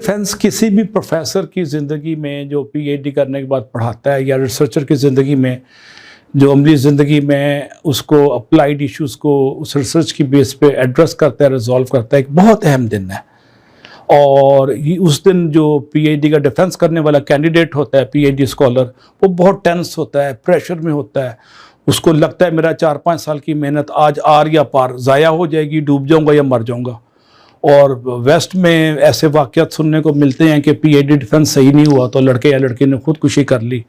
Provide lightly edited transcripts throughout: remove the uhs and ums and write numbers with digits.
Defence किसी भी professor की ज़िंदगी में जो पीएचडी करने के बाद पढ़ाता है या रिसर्चर की ज़िंदगी में जो अमली ज़िंदगी में उसको अप्लाइड इश्यूज़ को उस रिसर्च की बेस पे एड्रेस करता है, रिजॉल्व करता है, एक बहुत अहम दिन है। और ये उस दिन जो पीएचडी का डिफेंस करने वाला कैंडिडेट होता है, पीएचडी स्कॉलर, वो बहुत टेंस होता है, प्रेशर में होता है। उसको लगता है मेरा 4-5 साल की मेहनत आज आर या पार ज़ाया हो जाएगी, डूब जाऊंगा या मर जाऊंगा। और वेस्ट में ऐसे वाक़यात सुनने को मिलते हैं कि पीएचडी डिफेंस सही नहीं हुआ तो लड़के या लड़की ने खुदकुशी कर ली,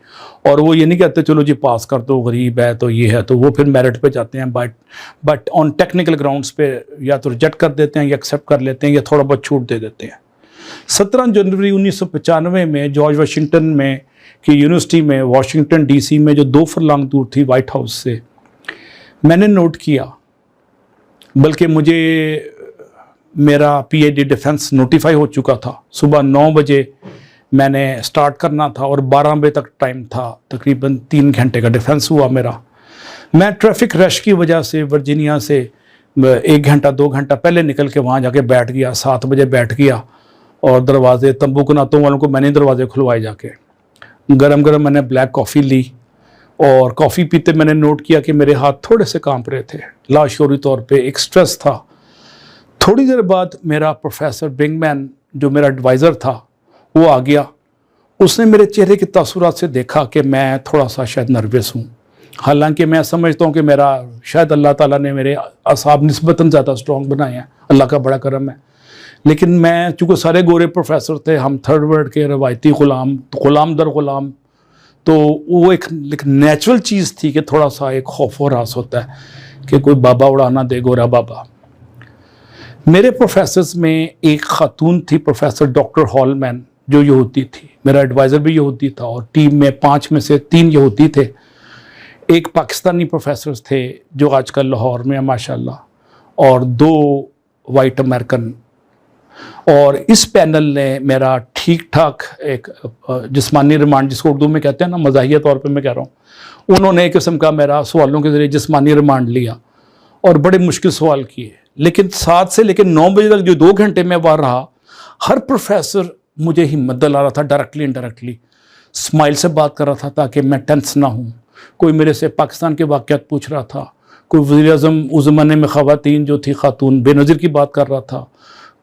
और वो ये नहीं कहते चलो जी पास कर दो, गरीब है तो ये है, तो वो फिर मेरिट पे जाते हैं। बट ऑन टेक्निकल ग्राउंड्स पे या तो रिजेक्ट कर देते हैं या एक्सेप्ट कर लेते हैं या थोड़ा बहुत छूट दे देते हैं। 17 जनवरी 1995 में जॉर्ज वाशिंगटन में की यूनिवर्सिटी में वाशिंगटन डीसी में जो 2 फुरलांग दूर थी व्हाइट हाउस से, मैंने नोट किया, बल्कि मुझे मेरा पीएचडी डिफेंस नोटिफाई हो चुका था। सुबह 9 बजे मैंने स्टार्ट करना था और 12 बजे तक टाइम था। तकरीबन 3 घंटे का डिफेंस हुआ मेरा। मैं ट्रैफिक रश की वजह से वर्जीनिया से 1 घंटा 2 घंटा पहले निकल के वहाँ जाके बैठ गया। 7 बजे बैठ गया और दरवाजे तंबू कनातों वालों को मैंने दरवाजे खुलवाए जाके। गरम गरम मैंने ब्लैक कॉफ़ी ली और कॉफ़ी पीते मैंने नोट किया कि मेरे हाथ थोड़े से कांप रहे थे। लाशऊरी तौर पे एक स्ट्रेस था। थोड़ी देर बाद मेरा प्रोफेसर बिंगमैन जो मेरा एडवाइज़र था वो आ गया। उसने मेरे चेहरे के तासुरात से देखा कि मैं थोड़ा सा शायद नर्वस हूँ। हालांकि मैं समझता हूँ कि मेरा शायद अल्लाह ताला ने मेरे असाब निस्बतन ज़्यादा स्ट्रॉन्ग बनाए हैं, अल्लाह का बड़ा करम है। लेकिन मैं चूँकि सारे गोरे प्रोफेसर थे, हम थर्ड वर्ल्ड के रवायती ग़ुलाम दर ग़ुलाम, तो वो एक नेचुरल चीज़ थी कि थोड़ा सा एक खौफ और रास होता है कि कोई बाबा उड़ाना दे, गोरा बाबा। मेरे प्रोफेसर्स में एक खातून थी, प्रोफेसर डॉक्टर हॉलमैन, जो यहूदी थी। मेरा एडवाइज़र भी यहूदी था और टीम में 5 में से 3 यहूदी थे। एक पाकिस्तानी प्रोफेसर्स थे जो आजकल लाहौर में है माशाल्लाह, और 2 वाइट अमेरिकन। और इस पैनल ने मेरा ठीक ठाक एक जिस्मानी रिमांड, जिसको उर्दू में कहते हैं ना, मज़ाहिया तौर पे मैं कह रहा हूँ, उन्होंने एक किस्म का मेरा सवालों के ज़रिए जिस्मानी रिमांड लिया और बड़े मुश्किल सवाल किए। लेकिन 7 से लेकर 9 बजे तक जो 2 घंटे में वहाँ रहा, हर प्रोफेसर मुझे हिम्मत दिला रहा था, डायरेक्टली इनडायरेक्टली स्माइल से बात कर रहा था ताकि मैं टेंस ना हूँ। कोई मेरे से पाकिस्तान के वाक़यात पूछ रहा था, कोई वज़ीर-ए-आज़म उस ज़माने में ख़वातीन जो थी खातून बेनज़ीर की बात कर रहा था,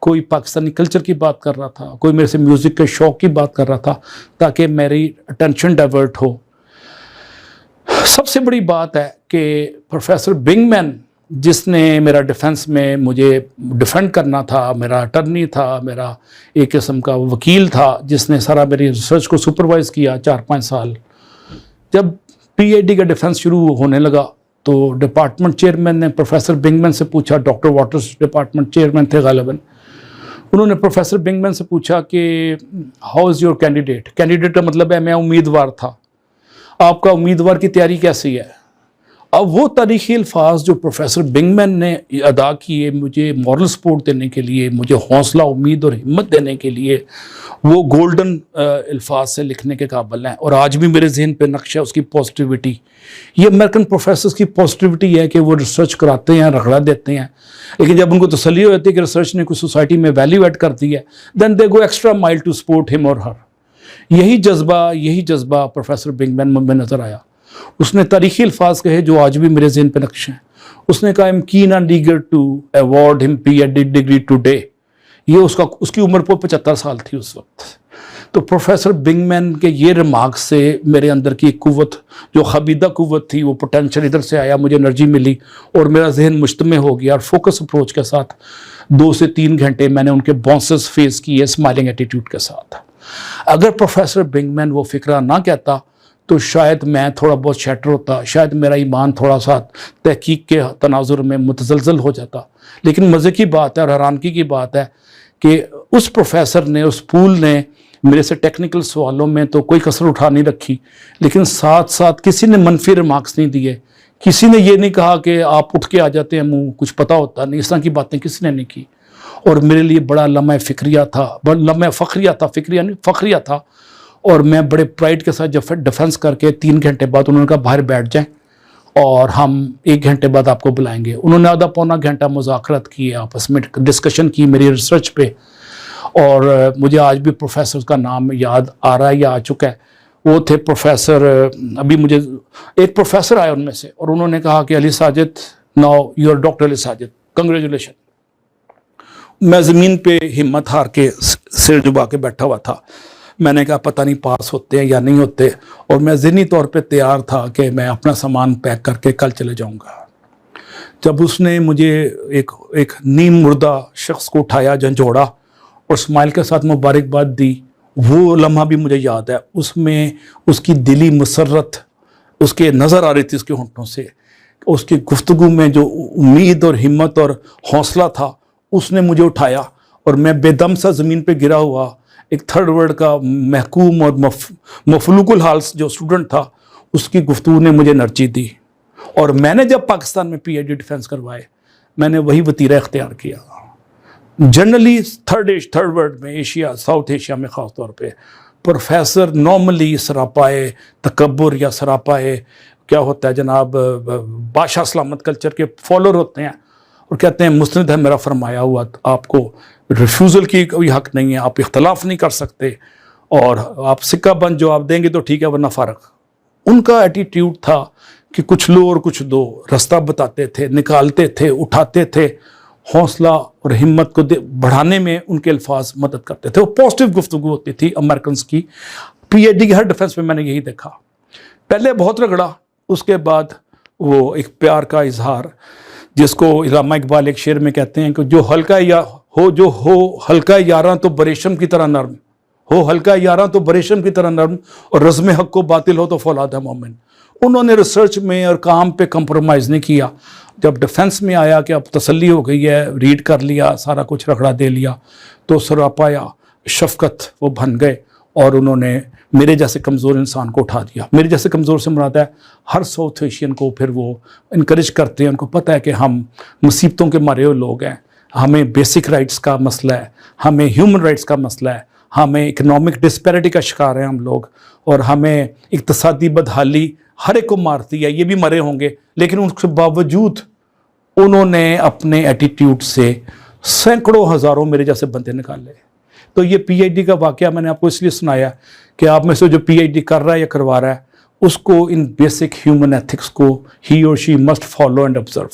कोई पाकिस्तानी कल्चर की बात कर रहा था, कोई मेरे से म्यूज़िक के शौक़ की बात कर रहा था ताकि मेरी अटेंशन डाइवर्ट हो। सबसे बड़ी बात है कि प्रोफेसर बिंगमैन, जिसने मेरा डिफेंस में मुझे डिफेंड करना था, मेरा अटर्नी था, मेरा एक किस्म का वकील था, जिसने सारा मेरी रिसर्च को सुपरवाइज़ किया 4-5 साल। जब पीएचडी का डिफेंस शुरू होने लगा तो डिपार्टमेंट चेयरमैन ने प्रोफेसर बिंगमैन से पूछा, डॉक्टर वाटर्स डिपार्टमेंट चेयरमैन थे गालिबन, उन्होंने प्रोफेसर बिंगमैन से पूछा कि how is your candidate. Candidate का मतलब है मैं उम्मीदवार था, आपका उम्मीदवार की तैयारी कैसी है। अब वो तारीख़ी अल्फाज जो प्रोफेसर बिंगमैन ने अदा किए मुझे मॉरल सपोर्ट देने के लिए, मुझे हौसला, उम्मीद और हिम्मत देने के लिए, वो गोल्डन अल्फाज से लिखने के काबिल हैं। और आज भी मेरे जहन पे नक्श है उसकी पॉजिटिविटी। ये अमेरिकन प्रोफेसर्स की पॉजिटिविटी है कि वो रिसर्च कराते हैं, रगड़ा देते हैं, लेकिन जब उनको तसल्ली हो जाती है कि रिसर्च ने कुछ सोसाइटी में वैल्यू ऐड कर दी है, then they go extra mile to support him और हर। यही जज्बा प्रोफेसर बिंगमैन में नज़र आया। उसने तारीख़ी अल्फाज कहे जो आज भी मेरे ज़हन पे नक्श हैं। उसने कहा, I am keen and eager to award him PhD degree today. ये उसकी उम्र को 75 साल थी उस वक्त। तो प्रोफेसर बिंगमैन के ये रिमार्क्स से मेरे अंदर की कुव्वत, जो खबीदा कुव्वत थी, वो पोटेंशियल इधर से आया, मुझे एनर्जी मिली और मेरा जहन मुश्तमे हो गया। और फोकस अप्रोच के साथ 2 से 3 घंटे मैंने उनके बाउंसेस फेस किए स्माइलिंग एटीट्यूड के साथ। अगर प्रोफेसर बिंगमैन वो फिक्रा ना कहता तो शायद मैं थोड़ा बहुत शैटर होता, शायद मेरा ईमान थोड़ा सा तहकीक के तनाजुर में मुतज़लज़ल हो जाता। लेकिन मज़े की बात है और हैरानगी की बात है कि उस प्रोफेसर ने, उस पूल ने मेरे से टेक्निकल सवालों में तो कोई कसर उठा नहीं रखी, लेकिन साथ साथ किसी ने मनफी रिमार्क्स नहीं दिए, किसी ने ये नहीं कहा कि आप उठ के आ जाते हैं, मुँह कुछ पता होता नहीं, इस तरह की बातें किसी ने नहीं की। और मेरे लिए बड़ा लम्हा फ़िक्रिया था और मैं बड़े प्राइड के साथ जब डिफेंस करके 3 घंटे बाद उन्होंने कहा बाहर बैठ जाएं और हम 1 घंटे बाद आपको बुलाएंगे। उन्होंने आधा पौना घंटा मुज़ाकरत किए, आपस में डिस्कशन की मेरी रिसर्च पे, اور مجھے آج بھی پروفیسر کا نام یاد آ رہا ہے یا آ چکا ہے. وہ تھے پروفیسر، ابھی مجھے ایک پروفیسر آئے ان میں سے، اور انہوں نے کہا کہ Ali Sajid now you are doctor Ali Sajid, congratulation. میں زمین پہ ہمت ہار کے سر جھکا کے بیٹھا ہوا تھا. میں نے کہا پتہ نہیں پاس ہوتے ہیں یا نہیں ہوتے، اور میں ذہنی طور پہ تیار تھا کہ میں اپنا سامان پیک کر کے کل چلے جاؤں گا. جب اس نے مجھے ایک نیم مردہ شخص کو اٹھایا، جھنجھوڑا اور اسمائل کے ساتھ مبارکباد دی، وہ لمحہ بھی مجھے یاد ہے. اس میں اس کی دلی مسرت اس کے نظر آ رہی تھی، اس کے ہونٹوں سے. اس کی گفتگو میں جو امید اور ہمت اور حوصلہ تھا، اس نے مجھے اٹھایا، اور میں بے دم سا زمین پہ گرا ہوا ایک تھرڈ ورلڈ کا محکوم اور مفلوق الحال جو اسٹوڈنٹ تھا، اس کی گفتگو نے مجھے انرجی دی. اور میں نے جب پاکستان میں پی ایچ ڈی ڈیفینس کروائے، میں نے وہی وتیرہ اختیار کیا. جنرلی تھرڈ ورلڈ میں، ایشیا، ساؤتھ ایشیا میں خاص طور پہ، پروفیسر نارملی سراپائے تکبر یا سراپائے کیا ہوتا ہے جناب بادشاہ سلامت کلچر کے فالوور ہوتے ہیں، اور کہتے ہیں مستند ہے میرا فرمایا ہوا، آپ کو ریفیوزل کی کوئی حق نہیں ہے، آپ اختلاف نہیں کر سکتے، اور آپ سکہ بند جواب دیں گے تو ٹھیک ہے ورنہ فارغ. ان کا ایٹیٹیوڈ تھا کہ کچھ لو اور کچھ دو، راستہ بتاتے تھے، نکالتے تھے، اٹھاتے تھے. حوصلہ اور ہمت کو بڑھانے میں ان کے الفاظ مدد کرتے تھے. وہ پازیٹیو گفتگو ہوتی تھی امریکنز کی. پی ایچ ڈی کے ہر ڈیفینس میں نے یہی دیکھا. پہلے بہت رگڑا، اس کے بعد وہ ایک پیار کا اظہار، جس کو علامہ اقبال ایک شعر میں کہتے ہیں کہ جو ہلکا یاراں تو بریشم کی طرح نرم ہو، ہلکا یاراں تو بریشم کی طرح نرم، اور رزم حق کو باطل ہو تو فولاد ہے مومن. انہوں نے ریسرچ میں اور کام پہ کمپرومائز نہیں کیا. جب ڈیفنس میں آیا کہ اب تسلی ہو گئی ہے، ریڈ کر لیا، سارا کچھ رگڑا دے لیا، تو سراپایا شفقت وہ بن گئے، اور انہوں نے میرے جیسے کمزور انسان کو اٹھا دیا. میرے جیسے کمزور سے مراد ہے ہر ساؤتھ ایشین کو پھر وہ انکریج کرتے ہیں. ان کو پتہ ہے کہ ہم مصیبتوں کے مارے ہوئے لوگ ہیں، ہمیں بیسک رائٹس کا مسئلہ ہے، ہمیں ہیومن رائٹس کا مسئلہ ہے، ہمیں اکنامک ڈسپیرٹی کا شکار ہیں ہم لوگ، اور ہمیں اقتصادی بدحالی ہر ایک کو مارتی ہے. یہ بھی مرے ہوں گے، لیکن ان کے باوجود انہوں نے اپنے ایٹیٹیوڈ سے سینکڑوں ہزاروں میرے جیسے بندے نکالے. تو یہ پی ایچ ڈی کا واقعہ میں نے آپ کو اس لیے سنایا کہ آپ میں سے جو پی ایچ ڈی کر رہا ہے یا کروا رہا ہے، اس کو ان بیسک ہیومن ایتھکس کو ہی اور she must follow and observe.